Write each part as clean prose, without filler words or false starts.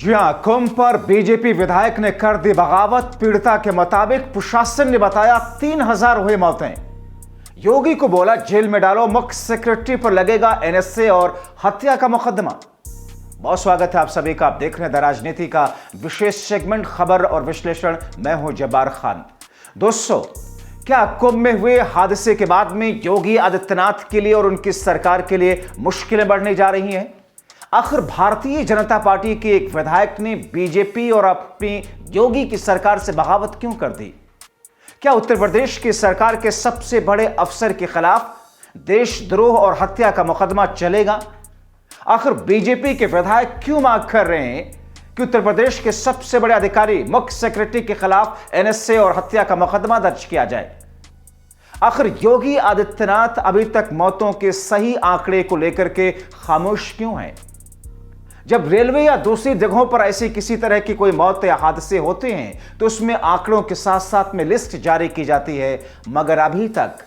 जी हां, कुंभ पर बीजेपी विधायक ने कर दी बगावत। पीड़िता के मुताबिक प्रशासन ने बताया 3000 हुई मौतें। योगी को बोला जेल में डालो, मुख्य सेक्रेटरी पर लगेगा एनएसए और हत्या का मुकदमा। बहुत स्वागत है आप सभी का। आप देख रहे हैं द राजनीति का विशेष सेगमेंट खबर और विश्लेषण। मैं हूं जब्बार खान। दोस्तों, क्या कुंभ में हुए हादसे के बाद में योगी आदित्यनाथ के लिए और उनकी सरकार के लिए मुश्किलें बढ़ने जा रही हैं? आखिर भारतीय जनता पार्टी के एक विधायक ने बीजेपी और अपनी योगी की सरकार से बगावत क्यों कर दी? क्या उत्तर प्रदेश की सरकार के सबसे बड़े अफसर के खिलाफ देशद्रोह और हत्या का मुकदमा चलेगा? आखिर बीजेपी के विधायक क्यों मांग कर रहे हैं कि उत्तर प्रदेश के सबसे बड़े अधिकारी मुख्य सेक्रेटरी के खिलाफ एनएसए और हत्या का मुकदमा दर्ज किया जाए? आखिर योगी आदित्यनाथ अभी तक मौतों के सही आंकड़े को लेकर के खामोश क्यों हैं? जब रेलवे या दूसरी जगहों पर ऐसी किसी तरह की कोई मौत या हादसे होते हैं तो उसमें आंकड़ों के साथ साथ में लिस्ट जारी की जाती है, मगर अभी तक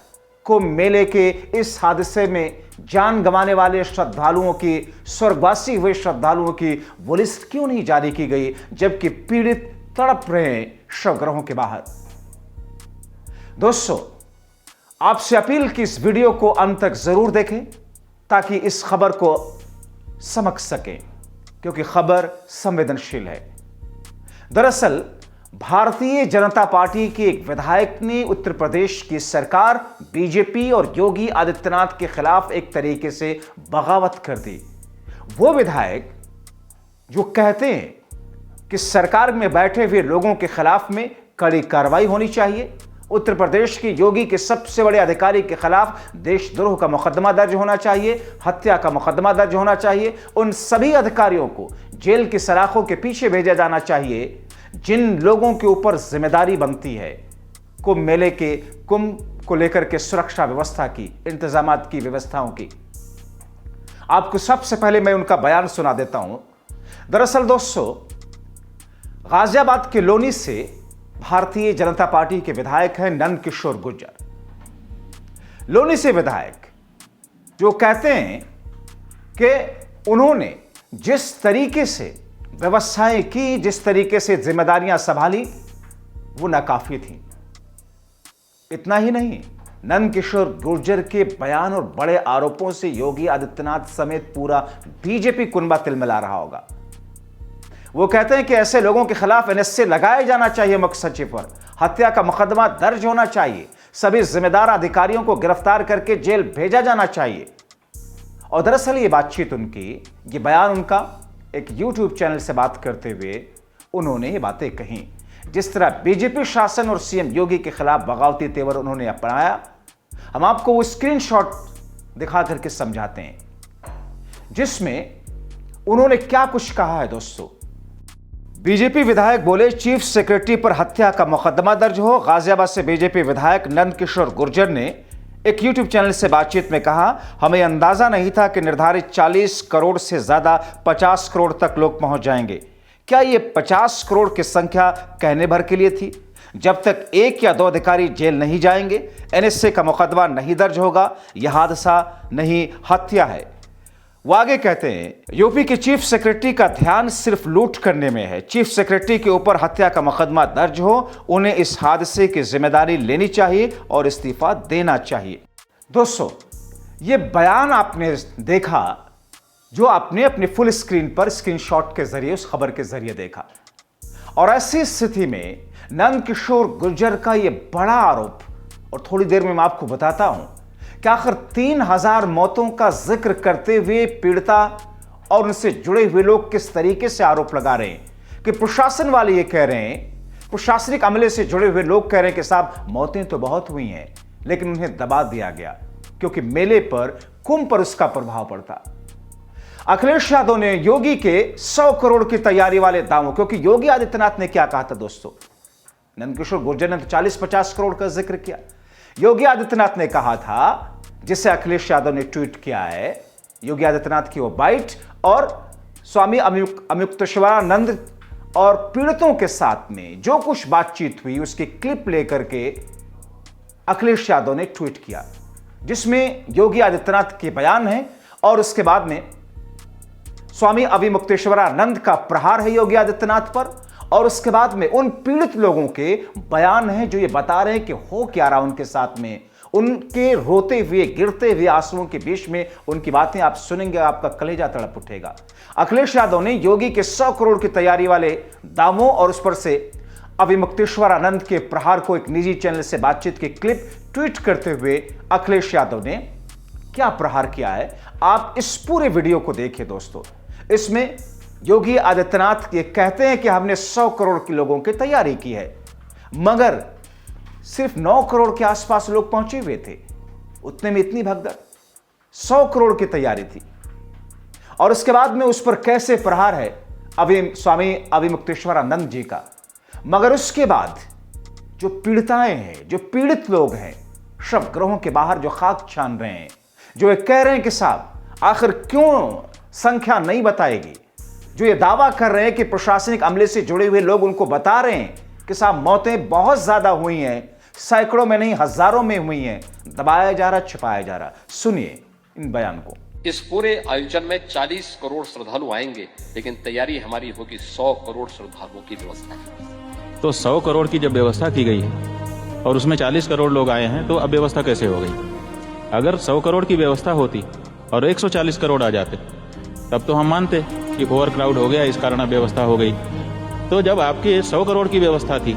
कुंभ मेले के इस हादसे में जान गंवाने वाले श्रद्धालुओं की, स्वर्गवासी हुए श्रद्धालुओं की वो लिस्ट क्यों नहीं जारी की गई, जबकि पीड़ित तड़प रहे हैं शवगृहों के बाहर? दोस्तों, आपसे अपील की इस वीडियो को अंत तक जरूर देखें ताकि इस खबर को समझ सकें, क्योंकि खबर संवेदनशील है। दरअसल भारतीय जनता पार्टी के एक विधायक ने उत्तर प्रदेश की सरकार, बीजेपी और योगी आदित्यनाथ के खिलाफ एक तरीके से बगावत कर दी। वो विधायक जो कहते हैं कि सरकार में बैठे हुए लोगों के खिलाफ में कड़ी कार्रवाई होनी चाहिए, उत्तर प्रदेश के योगी के सबसे बड़े अधिकारी के खिलाफ देशद्रोह का मुकदमा दर्ज होना चाहिए, हत्या का मुकदमा दर्ज होना चाहिए, उन सभी अधिकारियों को जेल की सलाखों के पीछे भेजा जाना चाहिए जिन लोगों के ऊपर जिम्मेदारी बनती है कुंभ मेले के, कुंभ को लेकर के सुरक्षा व्यवस्था की, इंतजामात की, व्यवस्थाओं की। आपको सबसे पहले मैं उनका बयान सुना देता हूं। दरअसल दोस्तों, गाजियाबाद के लोनी से भारतीय जनता पार्टी के विधायक हैं नंद किशोर गुर्जर। लोनी से विधायक जो कहते हैं कि उन्होंने जिस तरीके से व्यवस्थाएं की, जिस तरीके से जिम्मेदारियां संभाली, वो नाकाफी थी। इतना ही नहीं, नंद किशोर गुर्जर के बयान और बड़े आरोपों से योगी आदित्यनाथ समेत पूरा बीजेपी कुनबा तिलमिला रहा होगा। वो कहते हैं कि ऐसे लोगों के खिलाफ एनएसए लगाया जाना चाहिए, मुख्य सचिव पर हत्या का मुकदमा दर्ज होना चाहिए, सभी जिम्मेदार अधिकारियों को गिरफ्तार करके जेल भेजा जाना चाहिए। और दरअसल ये बातचीत उनकी, ये बयान उनका एक यूट्यूब चैनल से बात करते हुए उन्होंने ये बातें कही। जिस तरह बीजेपी शासन और सीएम योगी के खिलाफ बगावती तेवर उन्होंने अपनाया, हम आपको वो स्क्रीनशॉट दिखा करके समझाते हैं जिसमें उन्होंने क्या कुछ कहा है। दोस्तों, बीजेपी विधायक बोले चीफ सेक्रेटरी पर हत्या का मुकदमा दर्ज हो। गाजियाबाद से बीजेपी विधायक नंद किशोर गुर्जर ने एक यूट्यूब चैनल से बातचीत में कहा, हमें अंदाजा नहीं था कि निर्धारित 40 करोड़ से ज्यादा 50 करोड़ तक लोग पहुंच जाएंगे। क्या ये 50 करोड़ की संख्या कहने भर के लिए थी? जब तक 1 या 2 अधिकारी जेल नहीं जाएंगे, एनएसए का मुकदमा नहीं दर्ज होगा, यह हादसा नहीं, हत्या है। वो आगे कहते हैं, यूपी के चीफ सेक्रेटरी का ध्यान सिर्फ लूट करने में है। चीफ सेक्रेटरी के ऊपर हत्या का मुकदमा दर्ज हो, उन्हें इस हादसे की जिम्मेदारी लेनी चाहिए और इस्तीफा देना चाहिए। दोस्तों, ये बयान आपने देखा जो आपने अपनी फुल स्क्रीन पर स्क्रीनशॉट के जरिए, उस खबर के जरिए देखा। और ऐसी स्थिति में नंद किशोर गुर्जर का यह बड़ा आरोप, और थोड़ी देर में मैं आपको बताता हूं कि आखिर 3000 मौतों का जिक्र करते हुए पीड़िता और उनसे जुड़े हुए लोग किस तरीके से आरोप लगा रहे हैं कि प्रशासन वाले ये कह रहे हैं, प्रशासनिक अमले से जुड़े हुए लोग कह रहे हैं कि साहब मौतें तो बहुत हुई हैं, लेकिन उन्हें दबा दिया गया क्योंकि मेले पर, कुंभ पर उसका प्रभाव पड़ता। अखिलेश यादव ने योगी के 100 करोड़ की तैयारी वाले दावों, क्योंकि योगी आदित्यनाथ ने क्या कहा था दोस्तों, नंद किशोर गुर्जर ने तो 40-50 करोड़ का जिक्र किया। योगी आदित्यनाथ ने कहा था, जिसे अखिलेश यादव ने ट्वीट किया है, योगी आदित्यनाथ की वो बाइट और स्वामी अमृतेश्वरानंद और पीड़ितों के साथ में जो कुछ बातचीत हुई उसकी क्लिप लेकर के अखिलेश यादव ने ट्वीट किया, जिसमें योगी आदित्यनाथ के बयान है और उसके बाद में स्वामी अविमुक्तेश्वरानंद का प्रहार है योगी आदित्यनाथ पर, और उसके बाद में उन पीड़ित लोगों के बयान हैं जो ये बता रहे हैं कि हो क्या रहा उनके साथ में। उनके रोते हुए गिरते हुए आंसुओं के बीच में उनकी बातें आप सुनेंगे, आपका कलेजा तड़प उठेगा। अखिलेश यादव ने योगी के 100 करोड़ की तैयारी वाले दावों और उस पर से अविमुक्तेश्वरानंद के प्रहार को एक निजी चैनल से बातचीत की क्लिप ट्वीट करते हुए अखिलेश यादव ने क्या प्रहार किया है, आप इस पूरे वीडियो को देखिए दोस्तों। इसमें योगी आदित्यनाथ ये कहते हैं कि हमने 100 करोड़ के लोगों की तैयारी की है, मगर सिर्फ 9 करोड़ के आसपास लोग पहुंचे हुए थे। उतने में इतनी भगदड़, 100 करोड़ की तैयारी थी। और उसके बाद में उस पर कैसे प्रहार है स्वामी अविमुक्तेश्वरानंद जी का। मगर उसके बाद जो पीड़िताएं हैं, जो पीड़ित लोग हैं, शवगृहों के बाहर जो खाक छान रहे हैं, जो ये कह रहे हैं कि साहब आखिर क्यों संख्या नहीं बताएगी, जो ये दावा कर रहे हैं कि प्रशासनिक अमले से जुड़े हुए लोग उनको बता रहे हैं कि साहब मौतें बहुत ज्यादा हुई हैं, सैकड़ों में नहीं हजारों में हुई हैं, दबाया जा रहा, छिपाया जा रहा। सुनिए इन बयान को। इस पूरे आयोजन में 40 करोड़ श्रद्धालु आएंगे, लेकिन तैयारी हमारी होगी 100 करोड़ श्रद्धालुओं की व्यवस्था। तो 100 करोड़ की जब व्यवस्था की गई है और उसमें 40 करोड़ लोग आए हैं, तो अब व्यवस्था कैसे हो गई? अगर 100 करोड़ की व्यवस्था होती और 140 करोड़ आ जाते तब तो हम मानते कि ओवर क्राउड हो गया, इस कारण अब व्यवस्था हो गई। तो जब आपकी 100 करोड़ की व्यवस्था थी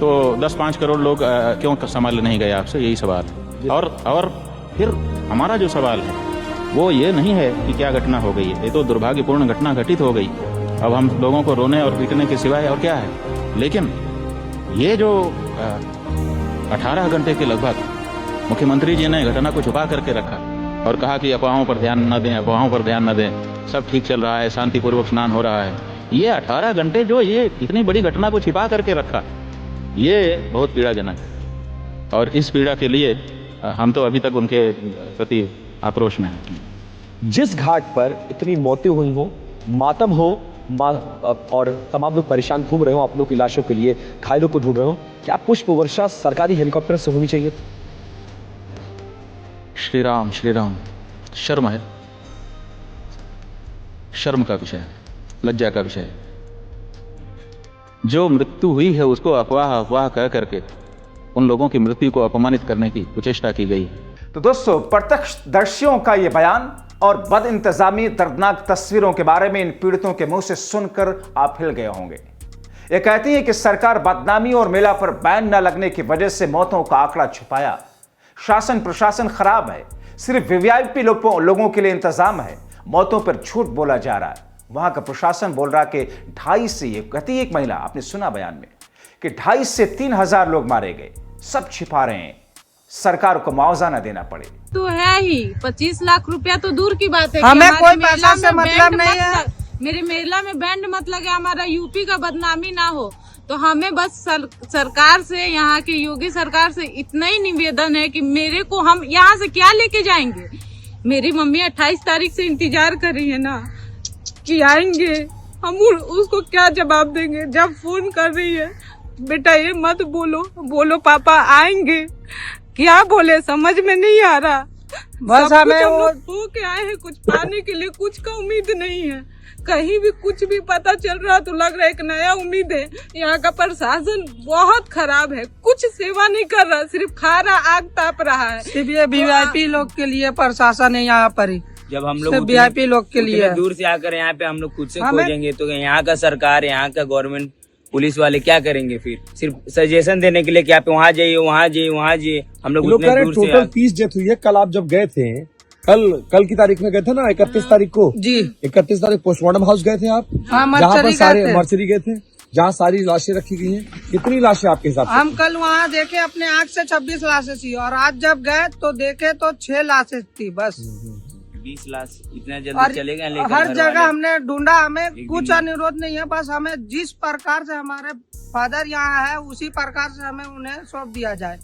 तो 10-5 करोड़ लोग क्यों संभाल नहीं गए? आपसे यही सवाल है। और फिर हमारा जो सवाल है वो ये नहीं है कि क्या घटना हो गई है, ये तो दुर्भाग्यपूर्ण घटना घटित हो गई। अब हम लोगों को रोने और पीटने के सिवाय और क्या है? लेकिन ये जो 18 घंटे के लगभग मुख्यमंत्री जी ने घटना को छुपा करके रखा और कहा कि अफवाहों पर ध्यान न दें, अफवाहों पर ध्यान न दें, सब ठीक चल रहा है, शांतिपूर्वक स्नान हो रहा है। ये 18 घंटे जो ये इतनी बड़ी घटना को छिपा करके रखा, ये बहुत पीड़ाजनक है। और इस पीड़ा के लिए हम तो अभी तक उनके प्रति आक्रोश में हैं। जिस घाट पर इतनी मौतें हुई हो, मातम हो, और तमाम लोग परेशान घूम रहे हो, आप लोग की लाशों के लिए घायलों को ढूंढ रहे हो, क्या पुष्प वर्षा सरकारी हेलीकॉप्टर से होनी चाहिए? श्री राम शर्म है, शर्म का विषय है, लज्जा का विषय है। जो मृत्यु हुई है उसको अफवाह कह करके उन लोगों की मृत्यु को अपमानित करने की कुचेष्टा की गई। तो दोस्तों, प्रत्यक्षदर्शियों का यह बयान और बदइंतजामी दर्दनाक तस्वीरों के बारे में इन पीड़ितों के मुंह से सुनकर आप हिल गए होंगे। ये कहती है कि सरकार बदनामी और मेला पर बैन न लगने की वजह से मौतों का आंकड़ा छुपाया। शासन प्रशासन खराब है, सिर्फ वीवीआईपी लोगों के लिए इंतजाम है, मौतों पर झूठ बोला जा रहा है। वहां का प्रशासन बोल रहा कि 2.5 से, ये कहती है एक महिला, आपने सुना बयान में, कि 2.5 से 3,000 लोग मारे गए, सब छिपा रहे हैं, सरकार को मुआवजा न देना पड़े। तो है ही 25 लाख रुपया तो दूर की बात है, हमें कोई पैसा से मतलब नहीं है। मेरे मेला में बैंड मत लगे, हमारा यूपी का बदनामी ना हो। तो हमें बस सरकार से, यहाँ की योगी सरकार से इतना ही निवेदन है कि मेरे को, हम यहाँ से क्या लेके जाएंगे? मेरी मम्मी 28 तारीख से इंतजार कर रही है ना कि आएंगे, हम उसको क्या जवाब देंगे? जब फोन कर रही है, बेटा ये मत बोलो पापा आएंगे, क्या बोले समझ में नहीं आ रहा। बस हमें वो हो के आए हैं, कुछ पाने के लिए कुछ का उम्मीद नहीं है। कहीं भी कुछ भी पता चल रहा तो लग रहा है एक नया उम्मीद है। यहाँ का प्रशासन बहुत खराब है, कुछ सेवा नहीं कर रहा, सिर्फ खा रहा, आग ताप रहा है। सिर्फ ये वीवीआईपी लोग के लिए प्रशासन है यहाँ पर ही। जब हम लोग वीवीआईपी लोग के लिए दूर से आकर यहाँ पे हम लोग खुद से खोजेंगे तो यहाँ का सरकार, यहाँ का गवर्नमेंट, पुलिस वाले क्या करेंगे? फिर सिर्फ सजेशन देने के लिए कि आप वहाँ जाइए, वहाँ जाइए, वहाँ जाइए। हम लोग उतने दूर से टोटल 30 डेथ हुई है। कल आप जब गए थे, कल की तारीख में गए थे ना, 31 तारीख को जी, 31 तारीख पोस्टमार्टम हाउस गए थे आप, जहाँ पर सारे मर्चरी गए थे, जहाँ सारी लाशें रखी गई हैं। कितनी लाशें आपके हिसाब से? हम कल वहाँ देखे अपने आँख से 26 लाशें थी, और आज जब गए तो देखे तो 6 लाशें थी बस। 20 लाश इतना जल्दी चलेगा? लेकिन हर जगह हमने ढूंढा, हमें कुछ अनुरोध नहीं है, बस हमें जिस प्रकार से हमारे फादर यहाँ है उसी प्रकार से हमें उन्हें सौंप दिया जाए।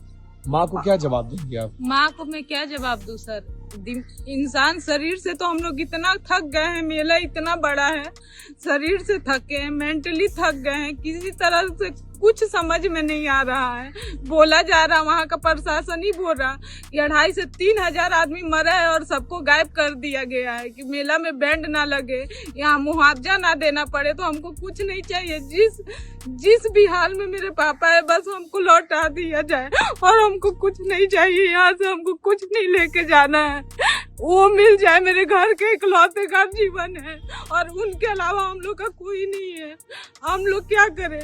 माँ को क्या जवाब देंगे आप? माँ को मैं क्या जवाब दूं सर? इंसान शरीर से तो हम लोग इतना थक गए हैं, मेला इतना बड़ा है, शरीर से थके हैं, मेंटली थक गए हैं, किसी तरह से कुछ समझ में नहीं आ रहा है। बोला जा रहा, वहाँ का प्रशासन ही बोल रहा कि 2,500 से 3,000 आदमी मरा है और सबको गायब कर दिया गया है, कि मेला में बैंड ना लगे, यहाँ मुआवजा ना देना पड़े। तो हमको कुछ नहीं चाहिए, जिस भी हाल में मेरे पापा है बस हमको लौटा दिया जाए, और हमको कुछ नहीं चाहिए, यहाँ से हमको कुछ नहीं लेके जाना है, वो मिल जाए। मेरे घर के इकलौते का जीवन है और उनके अलावा हम लोग का कोई नहीं है। हम लोग क्या करें,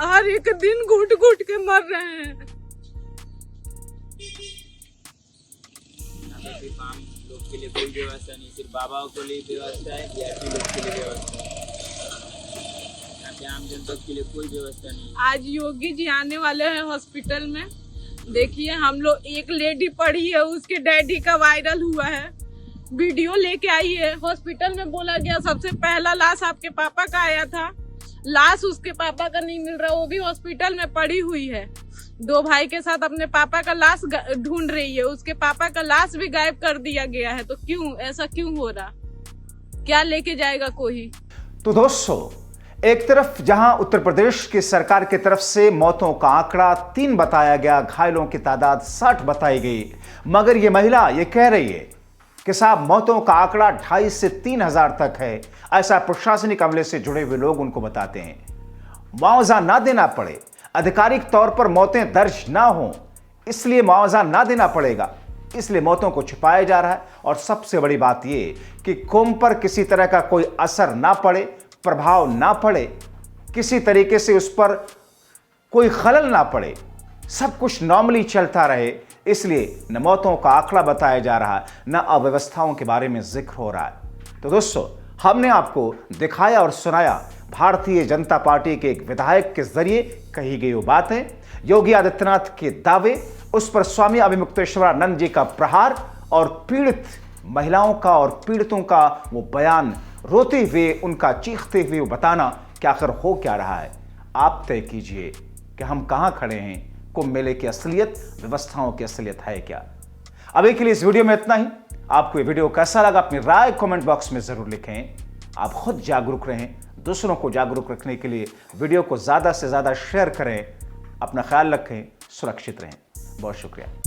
हर एक दिन घुट घुट के मर रहे हैं। सिर्फ आम लोग के लिए कोई व्यवस्था नहीं, सिर्फ बाबाओं के लिए व्यवस्था है, वीआईपी लोग के लिए व्यवस्था है, यहाँ पे आम जनता के लिए कोई व्यवस्था नहीं। आज योगी जी आने वाले हैं हॉस्पिटल में। देखिए, हम लोग एक लेडी पड़ी है, उसके डैडी का वायरल हुआ है, वीडियो लेके आई है। हॉस्पिटल में बोला गया सबसे पहला लाश आपके पापा का आया था, लाश उसके पापा का नहीं मिल रहा, वो भी हॉस्पिटल में पड़ी हुई है। 2 भाई के साथ अपने पापा का लाश ढूंढ रही है, उसके पापा का लाश भी गायब कर दिया गया है। तो क्यों ऐसा क्यों हो रहा, क्या लेके जाएगा कोई? तो दोस्तों, एक तरफ जहां उत्तर प्रदेश की सरकार की तरफ से मौतों का आंकड़ा 3 बताया गया, घायलों की तादाद 60 बताई गई, मगर यह महिला ये कह रही है कि साहब मौतों का आंकड़ा 2,500 से 3,000 तक है। ऐसा प्रशासनिक अमले से जुड़े हुए लोग उनको बताते हैं। मुआवजा ना देना पड़े, आधिकारिक तौर पर मौतें दर्ज ना हो, इसलिए मुआवजा ना देना पड़ेगा, इसलिए मौतों को छिपाया जा रहा है। और सबसे बड़ी बात यह कि कौम पर किसी तरह का कोई असर ना पड़े, प्रभाव ना पड़े, किसी तरीके से उस पर कोई खलल ना पड़े, सब कुछ नॉर्मली चलता रहे, इसलिए न मौतों का आंकड़ा बताया जा रहा है, न अव्यवस्थाओं के बारे में जिक्र हो रहा है। तो दोस्तों, हमने आपको दिखाया और सुनाया भारतीय जनता पार्टी के एक विधायक के जरिए कही गई वो बातें, योगी आदित्यनाथ के दावे, उस पर स्वामी अभिमुक्तेश्वरानंद जी का प्रहार और पीड़ित महिलाओं का और पीड़ितों का वो बयान, रोते हुए उनका चीखते हुए वो बताना कि आखिर हो क्या रहा है। आप तय कीजिए कि हम कहां खड़े हैं, कुंभ मेले की असलियत, व्यवस्थाओं की असलियत है क्या। अभी के लिए इस वीडियो में इतना ही। आपको ये वीडियो कैसा लगा अपनी राय कमेंट बॉक्स में जरूर लिखें। आप खुद जागरूक रहें, दूसरों को जागरूक रखने के लिए वीडियो को ज्यादा से ज्यादा शेयर करें। अपना ख्याल रखें, सुरक्षित रहें। बहुत शुक्रिया।